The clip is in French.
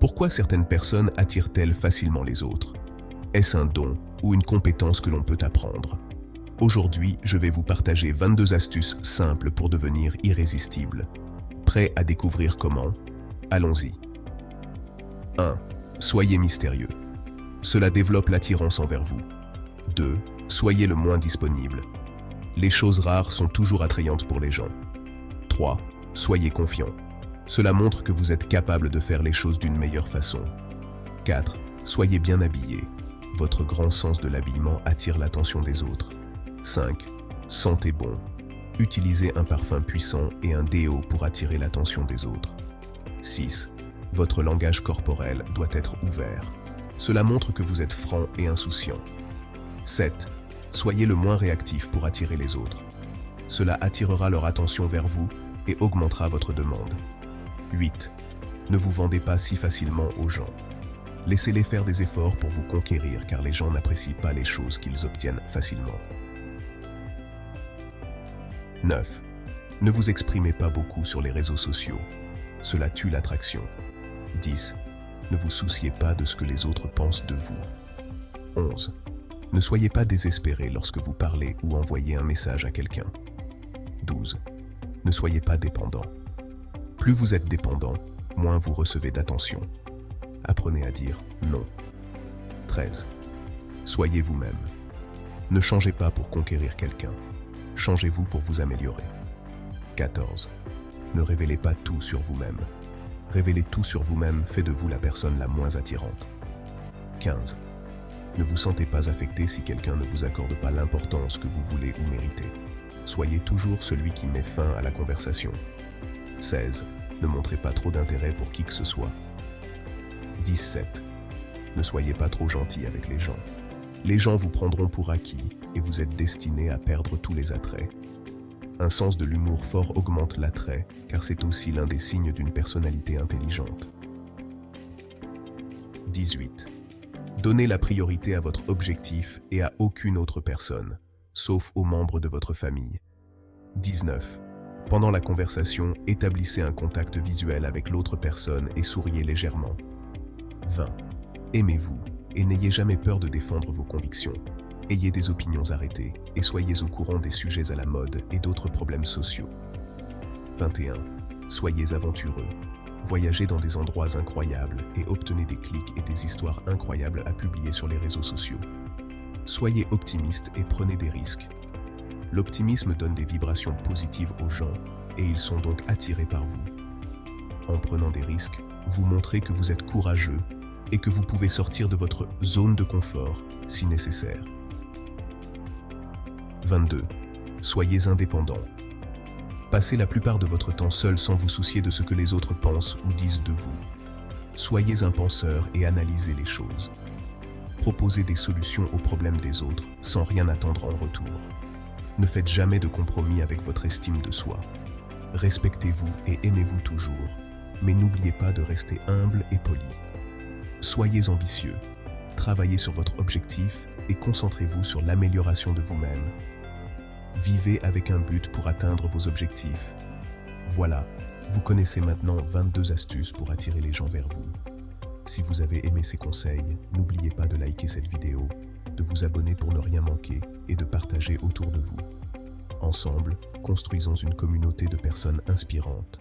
Pourquoi certaines personnes attirent-elles facilement les autres? Est-ce un don ou une compétence que l'on peut apprendre? Aujourd'hui, je vais vous partager 22 astuces simples pour devenir irrésistible. Prêt à découvrir comment? Allons-y. 1. Soyez mystérieux. Cela développe l'attirance envers vous. 2. Soyez le moins disponible. Les choses rares sont toujours attrayantes pour les gens. 3. Soyez confiant. Cela montre que vous êtes capable de faire les choses d'une meilleure façon. 4. Soyez bien habillé. Votre grand sens de l'habillement attire l'attention des autres. 5. Sentez bon. Utilisez un parfum puissant et un déo pour attirer l'attention des autres. 6. Votre langage corporel doit être ouvert. Cela montre que vous êtes franc et insouciant. 7. Soyez le moins réactif pour attirer les autres. Cela attirera leur attention vers vous et augmentera votre demande. 8. Ne vous vendez pas si facilement aux gens. Laissez-les faire des efforts pour vous conquérir car les gens n'apprécient pas les choses qu'ils obtiennent facilement. 9. Ne vous exprimez pas beaucoup sur les réseaux sociaux. Cela tue l'attraction. 10. Ne vous souciez pas de ce que les autres pensent de vous. 11. Ne soyez pas désespéré lorsque vous parlez ou envoyez un message à quelqu'un. 12. Ne soyez pas dépendant. Plus vous êtes dépendant, moins vous recevez d'attention. Apprenez à dire non. 13. Soyez vous-même. Ne changez pas pour conquérir quelqu'un. Changez-vous pour vous améliorer. 14. Ne révélez pas tout sur vous-même. Révéler tout sur vous-même fait de vous la personne la moins attirante. 15. Ne vous sentez pas affecté si quelqu'un ne vous accorde pas l'importance que vous voulez ou méritez. Soyez toujours celui qui met fin à la conversation. 16. Ne montrez pas trop d'intérêt pour qui que ce soit. 17. Ne soyez pas trop gentil avec les gens. Les gens vous prendront pour acquis et vous êtes destiné à perdre tous les attraits. Un sens de l'humour fort augmente l'attrait, car c'est aussi l'un des signes d'une personnalité intelligente. 18. Donnez la priorité à votre objectif et à aucune autre personne, sauf aux membres de votre famille. 19. Pendant la conversation, établissez un contact visuel avec l'autre personne et souriez légèrement. 20. Aimez-vous et n'ayez jamais peur de défendre vos convictions. Ayez des opinions arrêtées et soyez au courant des sujets à la mode et d'autres problèmes sociaux. 21. Soyez aventureux. Voyagez dans des endroits incroyables et obtenez des clics et des histoires incroyables à publier sur les réseaux sociaux. Soyez optimiste et prenez des risques. L'optimisme donne des vibrations positives aux gens et ils sont donc attirés par vous. En prenant des risques, vous montrez que vous êtes courageux et que vous pouvez sortir de votre zone de confort si nécessaire. 22. Soyez indépendant. Passez la plupart de votre temps seul sans vous soucier de ce que les autres pensent ou disent de vous. Soyez un penseur et analysez les choses. Proposez des solutions aux problèmes des autres sans rien attendre en retour. Ne faites jamais de compromis avec votre estime de soi. Respectez-vous et aimez-vous toujours, mais n'oubliez pas de rester humble et poli. Soyez ambitieux, travaillez sur votre objectif et concentrez-vous sur l'amélioration de vous-même. Vivez avec un but pour atteindre vos objectifs. Voilà, vous connaissez maintenant 22 astuces pour attirer les gens vers vous. Si vous avez aimé ces conseils, n'oubliez pas de liker cette vidéo, de vous abonner pour ne rien manquer et de partager autour de vous. Ensemble, construisons une communauté de personnes inspirantes.